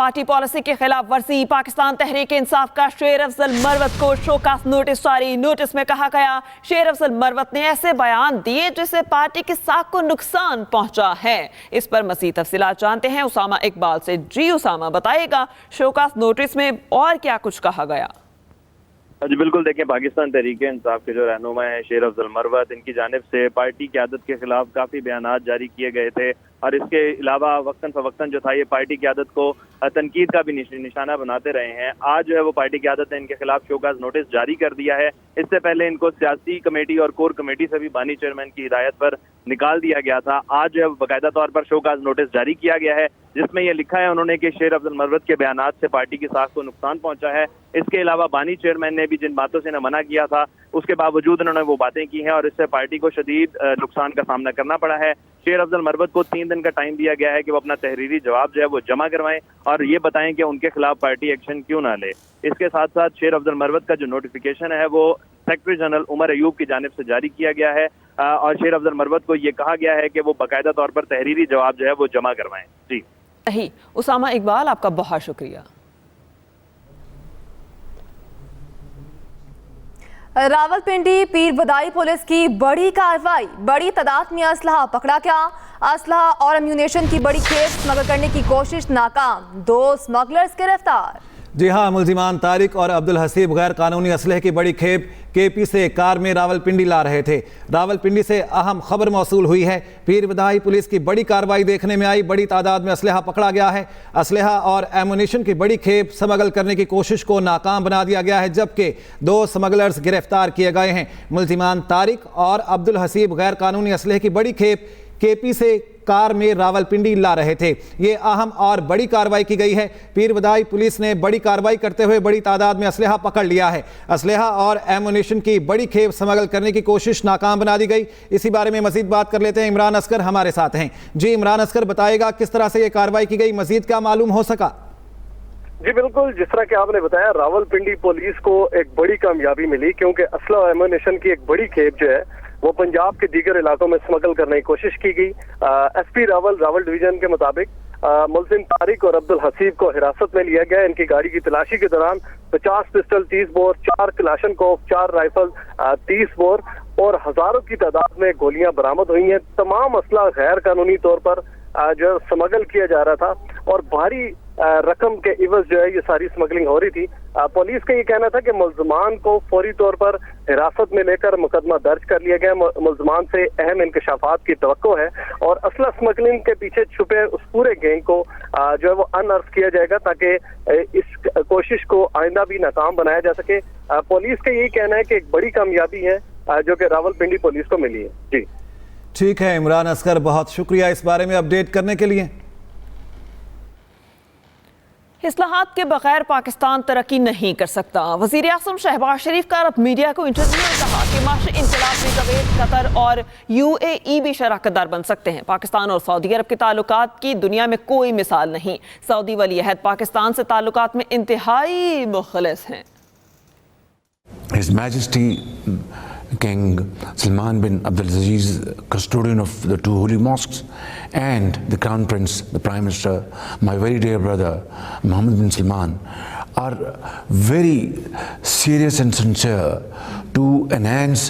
Party policy کی خلاف ورزی، پاکستان تحریک انصاف کا شیر افضل مروت کو شوکاز نوٹس جاری۔ نوٹس میں کہا گیا شیر افضل مروت نے ایسے بیان دیے جس سے پارٹی کی ساکھ کو نقصان پہنچا ہے۔ اس پر مزید تفصیلات جانتے ہیں اسامہ اقبال سے۔ جی اسامہ، بتائے گا شوکاز نوٹس میں اور کیا کچھ کہا گیا؟ جی بالکل، دیکھیں پاکستان تحریک انصاف کے جو رہنما ہیں شیر افضل مروت، ان کی جانب سے پارٹی قیادت کے خلاف کافی بیانات جاری کیے گئے تھے، اور اس کے علاوہ وقتاً فوقتاً جو تھا یہ پارٹی قیادت کو تنقید کا بھی نشانہ بناتے رہے ہیں۔ آج جو ہے وہ پارٹی قیادت نے ان کے خلاف شوکاز نوٹس جاری کر دیا ہے۔ اس سے پہلے ان کو سیاسی کمیٹی اور کور کمیٹی سے بھی بانی چیئرمین کی ہدایت پر نکال دیا گیا تھا۔ آج جو ہے باقاعدہ طور پر شوکاز نوٹس جاری کیا گیا ہے، جس میں یہ لکھا ہے انہوں نے کہ شیر افضل مروت کے بیانات سے پارٹی کی ساکھ کو نقصان پہنچا ہے۔ اس کے علاوہ بانی چیئرمین نے بھی جن باتوں سے منع کیا تھا اس کے باوجود انہوں نے وہ باتیں کی ہیں، اور اس سے پارٹی کو شدید نقصان کا سامنا کرنا پڑا ہے۔ شیر افضل مروت کو 3 دن کا ٹائم دیا گیا ہے کہ وہ اپنا تحریری جواب جو ہے وہ جمع کروائیں اور یہ بتائیں کہ ان کے خلاف پارٹی ایکشن کیوں نہ لے۔ اس کے ساتھ ساتھ شیر افضل مروت کا جو نوٹیفیکیشن ہے وہ سیکرٹری جنرل عمر ایوب کی جانب سے جاری کیا گیا ہے، اور شیر افضل مروت کو یہ کہا گیا ہے کہ وہ باقاعدہ طور پر تحریری جواب جو ہے وہ جمع کروائیں۔ جی صحیح، اسامہ اقبال آپ کا بہت شکریہ۔ راولپنڈی پیر بدائی پولیس کی بڑی کارروائی، بڑی تعداد میں اسلحہ پکڑا گیا۔ اسلحہ اور ایمونیشن کی بڑی کھیپ اسمگل کرنے کی کوشش ناکام، 2 اسمگلرز گرفتار۔ جی ہاں، ملزمان طارق اور عبدالحسیب غیر قانونی اسلحے کی بڑی کھیپ کے پی سے کار میں راولپنڈی لا رہے تھے۔ راولپنڈی سے اہم خبر موصول ہوئی ہے، پیر بدائی پولیس کی بڑی کارروائی دیکھنے میں آئی، بڑی تعداد میں اسلحہ پکڑا گیا ہے۔ اسلحہ اور ایمونیشن کی بڑی کھیپ اسمگل کرنے کی کوشش کو ناکام بنا دیا گیا ہے، جبکہ 2 اسمگلرز گرفتار کیے گئے ہیں۔ ملزمان طارق اور عبدالحسیب غیر قانونی اسلحے کی بڑی کھیپ کے پی سے کار میں راولپنڈی لا رہے تھے۔ یہ اہم اور بڑی کارروائی کی گئی ہے۔ پیر بدائی پولیس نے بڑی کارروائی کرتے ہوئے بڑی تعداد میں اسلحہ پکڑ لیا ہے۔ اسلحہ اور ایمونیشن کی بڑی کھیپ اسمگل کرنے کی کوشش ناکام بنا دی گئی۔ اسی بارے میں مزید بات کر لیتے ہیں، عمران اصغر ہمارے ساتھ ہیں۔ جی عمران اصغر، بتائے گا کس طرح سے یہ کارروائی کی گئی، مزید کیا معلوم ہو سکا؟ جی بالکل، جس طرح کہ آپ نے بتایا راولپنڈی پولیس کو ایک بڑی کامیابی ملی، کیونکہ اسلحہ اور ایمونیشن کی ایک بڑی کھیپ جو ہے وہ پنجاب کے دیگر علاقوں میں اسمگل کرنے کی کوشش کی گئی۔ ایس پی راول ڈویژن کے مطابق ملزم طارق اور عبدالحسیب کو حراست میں لیا گیا۔ ان کی گاڑی کی تلاشی کے دوران 50 pistol 30 bore, 4 Kalashnikov, 4 rifle 30 bore اور ہزاروں کی تعداد میں گولیاں برآمد ہوئی ہیں۔ تمام اسلحہ غیر قانونی طور پر جو اسمگل کیا جا رہا تھا، اور بھاری رقم کے عوض جو ہے یہ ساری اسمگلنگ ہو رہی تھی۔ پولیس کا یہ کہنا تھا کہ ملزمان کو فوری طور پر حراست میں لے کر مقدمہ درج کر لیا گیا۔ ملزمان سے اہم انکشافات کی توقع ہے، اور اسلحہ اسمگلنگ کے پیچھے چھپے اس پورے گینگ کو جو ہے وہ انرف کیا جائے گا، تاکہ اس کوشش کو آئندہ بھی ناکام بنایا جا سکے۔ پولیس کا یہی کہنا ہے کہ ایک بڑی کامیابی ہے جو کہ راولپنڈی پولیس کو ملی ہے۔ جی ٹھیک ہے عمران اصغر، بہت شکریہ اس بارے میں اپڈیٹ کرنے کے لیے۔ اصلاحات کے بغیر پاکستان ترقی نہیں کر سکتا۔ وزیر اعظم شہباز شریف کا عرب میڈیا کو انٹرویو میں کہا کہ معاشی انقلاب میں کویت، قطر اور UAE بھی شراکت دار بن سکتے ہیں۔ پاکستان اور سعودی عرب کے تعلقات کی دنیا میں کوئی مثال نہیں۔ سعودی ولی عہد پاکستان سے تعلقات میں انتہائی مخلص ہیں۔ His Majesty King Salman bin Abdulaziz, custodian of the 2 holy mosques, and the Crown Prince, the Prime Minister, my very dear brother Mohammed bin Salman, are very serious and sincere to enhance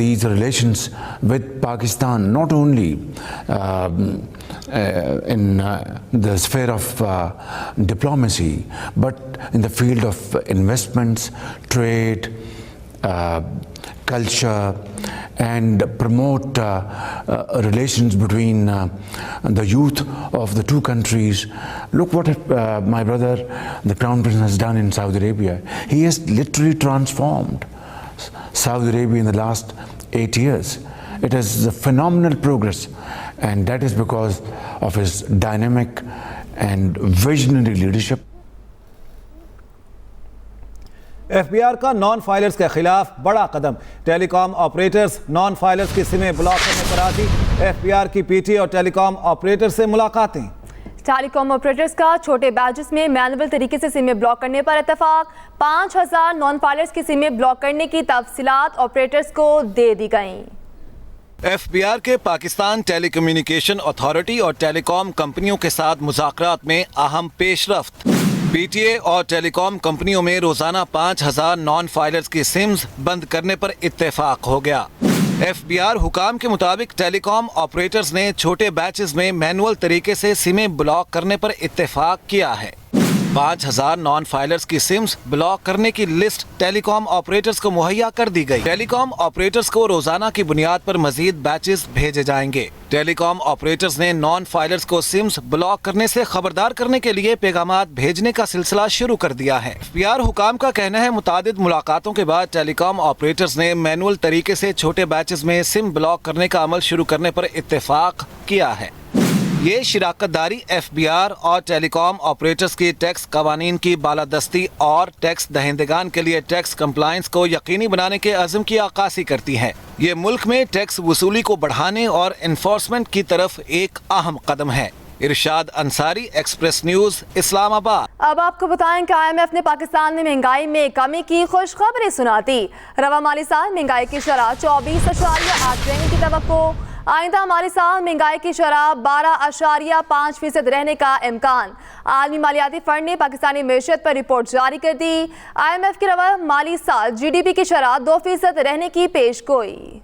these relations with Pakistan, not only in the sphere of diplomacy, but in the field of investments, trade, culture, and promote relations between the youth of the 2 countries. Look what my brother, the Crown Prince, has done in Saudi Arabia. He has literally transformed Saudi Arabia in the last 8 years. It is a phenomenal progress, and that is because of his dynamic and visionary leadership. FBR کا non filers کے خلاف بڑا قدم، ٹیلی کام operators non filers کی سمیں block کرنے پر راضی۔ FBR کی P T اور ٹیلی کام آپریٹر سے ملاقاتیں۔ ٹیلی کام آپریٹرز کا چھوٹے بیجز میں مینول طریقے سے سمیں بلاک کرنے پر اتفاق۔ 5000 نان فائلرز کی سمیں بلاک کرنے کی تفصیلات آپریٹرز کو دے دی گئیں۔ FBR के पाकिस्तान टेलीकम्युनिकेशन अथॉरिटी और टेलीकॉम कंपनियों के साथ मुज़ाकरात में अहम पेशरफ्त। PTA और टेलीकॉम कंपनियों में रोजाना 5000 नॉन फाइलर्स की सिम्स बंद करने पर इत्तेफाक हो गया। FBR हुकाम के मुताबिक टेलीकॉम ऑपरेटर्स ने छोटे बैचेस में मैनुअल तरीके से सिमें ब्लॉक करने पर इत्तेफाक किया है। 5000 नॉन फाइलर्स की सिम्स ब्लॉक करने की लिस्ट टेलीकॉम ऑपरेटर्स को मुहैया कर दी गई। टेलीकॉम ऑपरेटर्स को रोजाना की बुनियाद पर मजीद बैचेस भेजे जाएंगे। टेलीकॉम ऑपरेटर्स ने नॉन फाइलर्स को सिम्स ब्लॉक करने से खबरदार करने के लिए पैगामात भेजने का सिलसिला शुरू कर दिया है। FBR हुकाम का कहना है मुतादिद मुलाकातों के बाद टेलीकॉम ऑपरेटर्स ने मैनुअल तरीके से छोटे बैचेस में सिम ब्लॉक करने का अमल शुरू करने पर इत्तेफाक किया है। ये शिराकतदारी FBR और टेलीकॉम ऑपरेटर्स की टैक्स कवानीन की बालादस्ती और टैक्स दहिंदगान के लिए टैक्स कंप्लायंस को यकीनी बनाने के अज़्म की अक्कासी करती है। ये मुल्क में टैक्स वसूली को बढ़ाने और इन्फोर्समेंट की तरफ एक अहम कदम है। इरशाद अंसारी, एक्सप्रेस न्यूज़, इस्लामाबाद। अब आपको बताएं कि IMF ने पाकिस्तान में महंगाई में कमी की खुशखबरी सुना दी। रवा माली साल महंगाई की शरह 24.8 रहने की तवक्को। आइंदा माली साल महंगाई की शरह 12.5% रहने का इम्कान। आलमी मालियाती फंड ने पाकिस्तानी मैशत पर रिपोर्ट जारी कर दी। IMF की रवा माली साल GDP की शरह 2% रहने की पेशगोई।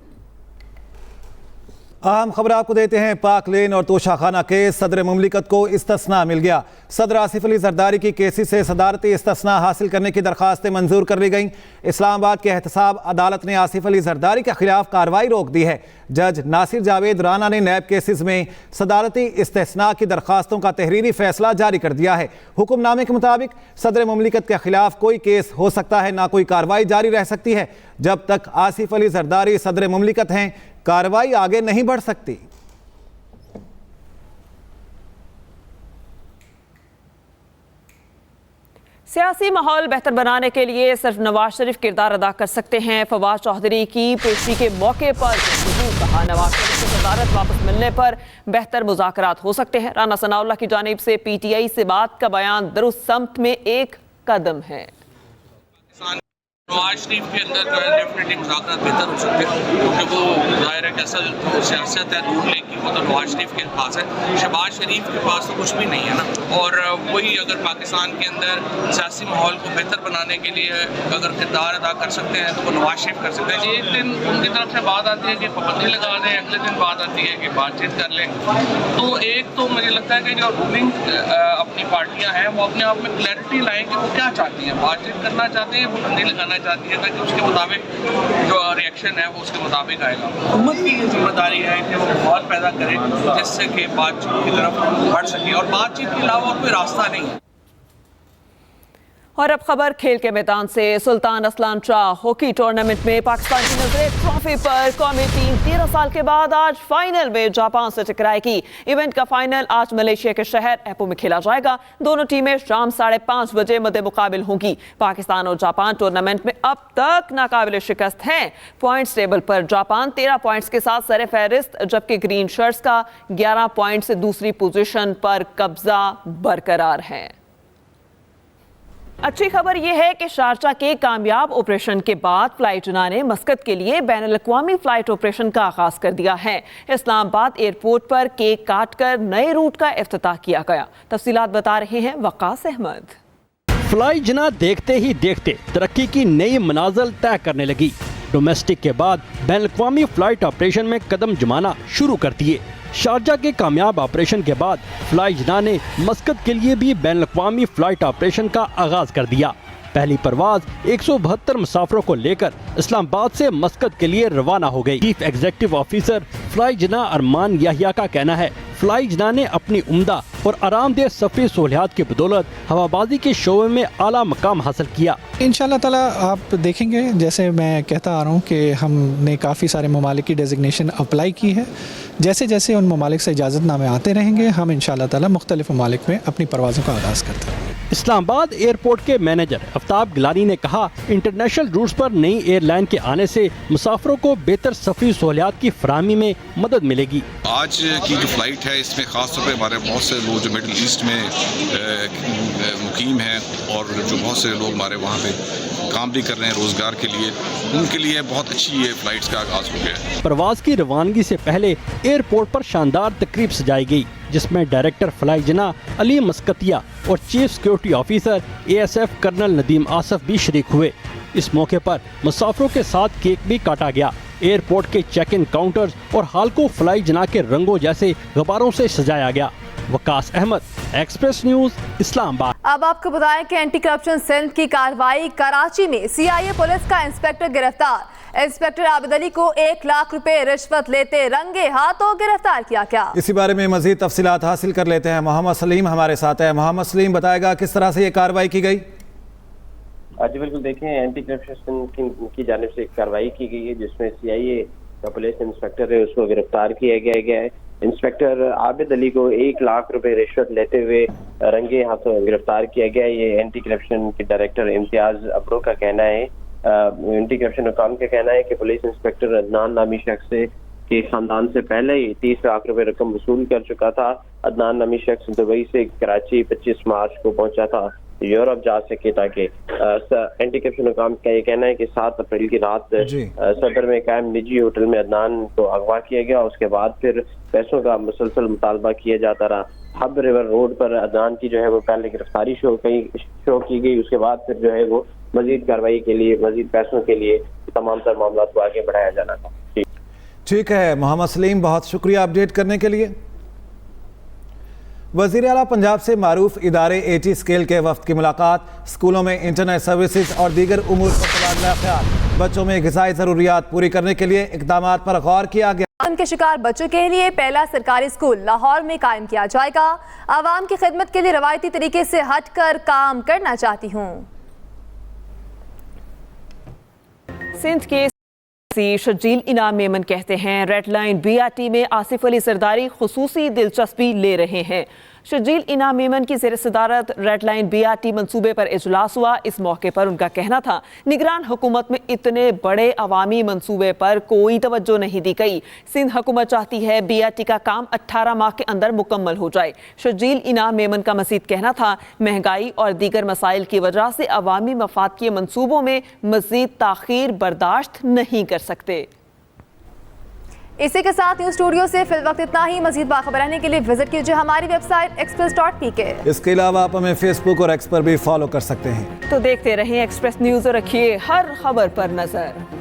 अहम खबर आपको देते हैं। पाक लेन और तोशाखाना केस, सदर मुमलिकत को इस्तिस्ना मिल गया। सदर आसिफ अली जरदारी की केसी से सदारती इस्तिस्ना हासिल करने की दरख्वास्तें मंजूर कर ली गईं। इस्लामाबाद के एहतसाब अदालत ने आसिफ अली जरदारी के खिलाफ कार्रवाई रोक दी है। जज नासिर जावेद राना ने नैब केसेस में सदारती इस्तिस्ना की दरख्वास्तों का तहरीरी फैसला जारी कर दिया है। हुक्मनामे के मुताबिक सदर मुमलिकत के खिलाफ कोई केस हो सकता है, ना कोई कार्रवाई जारी रह सकती है। जब तक आसिफ अली जरदारी सदर मुमलिकत हैं, कार्रवाई आगे नहीं बढ़ सकती। सियासी माहौल बेहतर बनाने के लिए सिर्फ नवाज शरीफ किरदार अदा कर सकते हैं। फवाद चौधरी की पेशी के मौके पर कहा, नवाज शरीफ की सदारत वापस मिलने पर बेहतर मुज़ाकरात हो सकते हैं। राना सनाउल्लाह की जानिब से PTI से बात का बयान दुरुस्त समत में एक कदम है। नवाज शरीफ के अंदर जो है डेफिनेटली मुज़ाकरात बेहतर हो सकते हैं, क्योंकि वो ज़ाहिर है कि असल जो सियासत है दूर लेकी वो तो नवाज शरीफ के पास है। शहबाज शरीफ के पास तो कुछ भी नहीं है ना। और वही अगर पाकिस्तान के अंदर सियासी माहौल को बेहतर बनाने के लिए अगर किरदार अदा कर सकते हैं तो वो नवाज शरीफ कर सकते हैं। एक दिन उनकी तरफ से बात आती है कि पाबंदी लगा दें, अगले दिन बात आती है कि बातचीत कर लें। तो एक तो मुझे लगता है कि जो रूलिंग अपनी पार्टियाँ हैं वो अपने आप में क्लैरिटी लाएँ कि वो क्या चाहती हैं, बातचीत करना चाहती हैं, पाबंदी लगाना चाहती है, ताकि उसके मुताबिक जो रिएक्शन है वो उसके मुताबिक आएगा। हुकूमत की ये जिम्मेदारी है कि वो माहौल पैदा करे जिससे कि बातचीत की तरफ बढ़ सके, और बातचीत के अलावा और कोई रास्ता नहीं है। और अब खबर खेल के मैदान से। सुल्तान असलान शाह हॉकी टूर्नामेंट में पाकिस्तान की नजरें ट्रॉफी पर। कौमी टीम 13 साल के बाद आज फाइनल में जापान से टकराएगी। इवेंट का फाइनल आज मलेशिया के शहर एपो में खेला जाएगा। दोनों टीमें शाम 5:30 बजे मद्दे मुकाबिल होंगी। पाकिस्तान और जापान टूर्नामेंट में अब तक नाकाबिल शिकस्त हैं। पॉइंट्स टेबल पर जापान 13 पॉइंट्स के साथ सरे फहरिस्त, जबकि ग्रीन शर्ट्स का 11 पॉइंट से दूसरी पोजीशन पर कब्जा बरकरार है। अच्छी खबर यह है कि शारजा के कामयाब ऑपरेशन के बाद फ्लाई जुना ने मस्कत के लिए बैनुल-अक़वामी फ्लाइट ऑपरेशन का आगाज कर दिया है। इस्लामाबाद एयरपोर्ट पर केक काटकर नए रूट का इफ्तिताह किया गया। तफसीलात बता रहे हैं वकास अहमद। फ्लाई जुना देखते ही देखते तरक्की की नई मनाजिल तय करने लगी। डोमेस्टिक के बाद बैनुल-अक़वामी फ्लाइट ऑपरेशन में कदम जमाना शुरू कर दिए। शारजा के कामयाब ऑपरेशन के बाद फ्लाई जुना ने मस्कत के लिए भी बैनुल-अक़वामी फ्लाइट ऑपरेशन का आगाज कर दिया। पहली परवाज 172 मुसाफिरों को लेकर इस्लामाबाद से मस्कत के लिए रवाना हो गई। चीफ एग्जीक्यूटिव ऑफिसर फ्लाई जुना अरमान याहिया का कहना है, फ्लाई जुना ने अपनी उम्दा और आरामदेह सफरी सहूलियात की बदौलत हवाबाजी के शोबे में आला मकाम हासिल किया। इंशाल्लाह ताला आप देखेंगे, जैसे मैं कहता आ रहा हूँ कि हमने काफ़ी सारे ममालिक की डेजिग्नेशन अप्लाई की है। जैसे जैसे उन ममालिक से इजाज़तनामे आते रहेंगे, हम इंशाल्लाह ताला मुख्तलिफ ममालिक में अपनी परवाज़ों का आगाज़ करते रहेंगे। इस्लामाबाद एयरपोर्ट के मैनेजर आफ्ताब गिलानी ने कहा, इंटरनेशनल रूट्स पर नई एयरलाइन के आने से मुसाफिरों को बेहतर सफरी सहूलियात की फराहमी में मदद मिलेगी। आज की जो फ्लाइट है इसमें खास तौर पर हमारे बहुत से लोग जो मिडिल ईस्ट में मुकीम हैं और जो बहुत से लोग हमारे वहाँ पे काम भी कर रहे हैं रोज़गार के लिए, उनके लिए बहुत अच्छी ये फ़्लाइट्स का आगाज़ हो गया है। परवाज की रवानगी से पहले एयरपोर्ट पर शानदार तकरीब सजाई गई, जिसमें डायरेक्टर फ्लाई जना अली मस्कतिया और chief security officer ASF colonel Nadeem Asif भी शरीक हुए। इस मौके पर मुसाफिरों के साथ केक भी काटा गया। एयरपोर्ट के चेक इन काउंटर्स और हाल को फ्लाई जना के रंगों जैसे गुब्बारों से सजाया गया। Waqas Ahmed, Express News, Islamabad. अब आपको बताएं कि एंटी करप्शन सेल की कार्रवाई। कराची में CIA पुलिस का इंस्पेक्टर गिरफ्तार। इंस्पेक्टर आबिद अली को 1 लाख रुपए रिश्वत लेते रंगे हाथों गिरफ्तार किया गया। इसी बारे में मजीद तफसीलात हासिल कर लेते हैं। मोहम्मद सलीम हमारे साथ है। मोहम्मद सलीम बताएगा किस तरह से ये कार्रवाई की गई। जी बिल्कुल, देखें एंटी करप्शन की जानिब से कार्रवाई की गई है, जिसमें CIA का पुलिस इंस्पेक्टर है उसको गिरफ्तार किया गया है। इंस्पेक्टर आबिद अली को 1 लाख रुपए रिश्वत लेते हुए रंगे हाथों गिरफ्तार किया गया। ये एंटी करप्शन के डायरेक्टर इम्तियाज अब्रो का कहना है। एंटी करप्शन हुकाम का कहना है कि पुलिस इंस्पेक्टर अदनान नामी शख्स के खानदान से पहले ही 30 लाख रुपए रकम वसूल कर चुका था। अदनान नामी शख्स दुबई से कराची 25 मार्च को पहुंचा था यूरोप जा सके, ताकि एंटी करप्शन हुकाम का ये कहना है कि 7 अप्रैल की रात सदर में कायम निजी होटल में अदनान को अगवा किया गया। उसके बाद फिर पैसों का मुसलसल मुतालबा किया जाता रहा। हब रिवर रोड पर अदनान की जो है वो पहले गिरफ्तारी शो की गई। उसके बाद फिर जो है वो मजीद कार्रवाई के लिए, मजीद पैसों के लिए तमाम तर मामला को आगे बढ़ाया जाना था। ठीक है मोहम्मद सलीम, बहुत शुक्रिया अपडेट करने के लिए। वज़ीर आला पंजाब से मारूफ इदारे AT स्केल के वफ्द की मुलाकात। स्कूलों में इंटरनेट सर्विसेज और दीगर उमूर पर तबादला ख्याल। बच्चों में ग़िज़ाई ज़रूरियात पूरी करने के लिए इक़दामात पर गौर किया गया। उनके शिकार बच्चों के लिए पहला सरकारी स्कूल लाहौर में कायम किया जाएगा। आवाम की खिदमत के लिए रवायती तरीके से हटकर काम करना चाहती हूँ। सिंध के शजील इनाम मेमन कहते हैं रेड लाइन BRT में आसिफ अली जरदारी खुसूसी दिलचस्पी ले रहे हैं। शजील इनाम मेमन की ज़ेर सदारत रेड लाइन BRT मंसूबे पर इजलास हुआ। इस मौके पर उनका कहना था निगरान हुकूमत में इतने बड़े अवामी मंसूबे पर कोई तवज्जो नहीं दी गई। सिंध हुकूमत चाहती है BRT का काम 18 माह के अंदर मुकम्मल हो जाए। शजील इनाम मेमन का मजीद कहना था महंगाई और दीगर मसाइल की वजह से अवामी मफाद के मंसूबों में मजीद ताखीर बर्दाश्त नहीं कर सकते। इसी के साथ न्यूज़ स्टूडियो से फिल वक्त इतना ही। मजीद बाखबर रहने के लिए विजिट कीजिए हमारी वेबसाइट express.pk। इसके अलावा आप हमें फेसबुक और एक्स पर भी फॉलो कर सकते हैं। तो देखते रहें एक्सप्रेस न्यूज़ और रखिए हर खबर पर नजर।